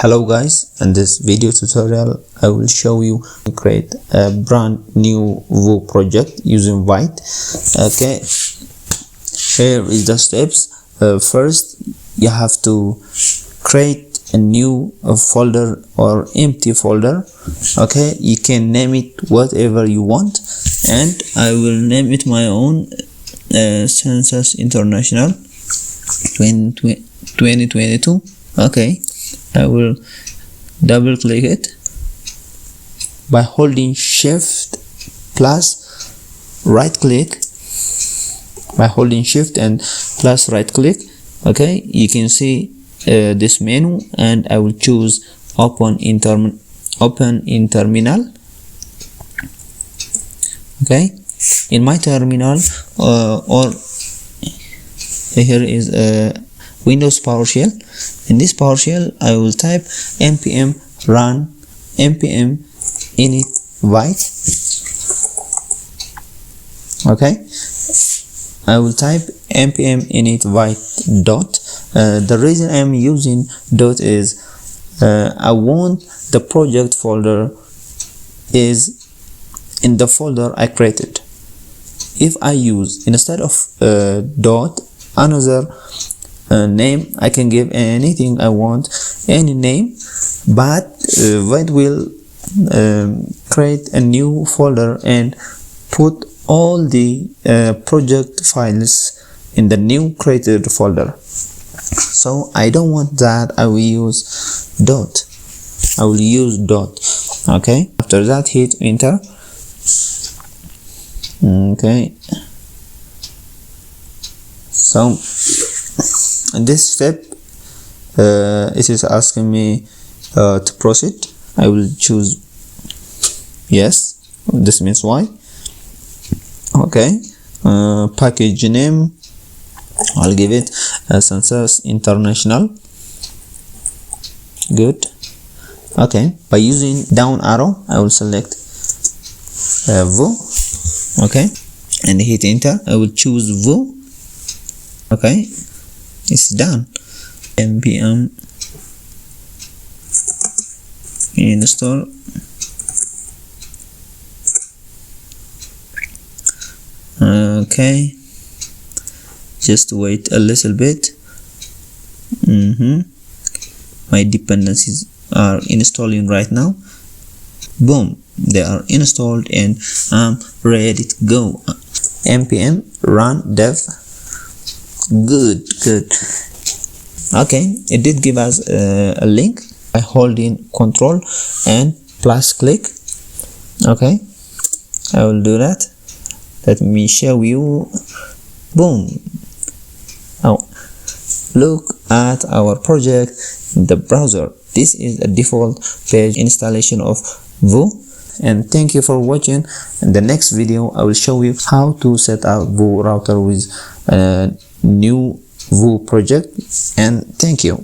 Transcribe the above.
Hello guys, in this video tutorial I will show you to create a brand new Vue project using Vite. Okay, here is the steps. First you have to create a new folder or empty folder. Okay, you can name it whatever you want, and I will name it my own Census International 2022. Okay, I will double click it by holding shift plus right click. By holding shift and plus right click, okay, you can see this menu, and I will choose open in terminal. Okay, in my terminal or here is Windows PowerShell. In this PowerShell I will type npm run npm init vite. Okay, I will type npm init vite dot. The reason I am using dot is I want the project folder is in the folder I created. If I use instead of dot another name, I can give anything I want, any name, but Vite will create a new folder and put all the project files in the new created folder. So I don't want that. I will use dot. I will use dot. Okay, after that hit enter. Okay, so in this step it is asking me to proceed. I will choose yes. This means why. Okay, package name I'll give it Census International. Good. Okay, by using down arrow I will select Vue. Okay, and hit enter. I will choose Vue. Okay, it's done. npm install. Okay, just wait a little bit. My dependencies are installing right now. Boom, they are installed and I'm ready to go. npm run dev. Good. Okay, it did give us a link by holding control and plus click. Okay, I will do that. Let me show you. Boom. Now look at our project in the browser. This is a default page installation of Vue. And thank you for watching. In the next video I will show you how to set up Vue router with a new Vue project. And thank you.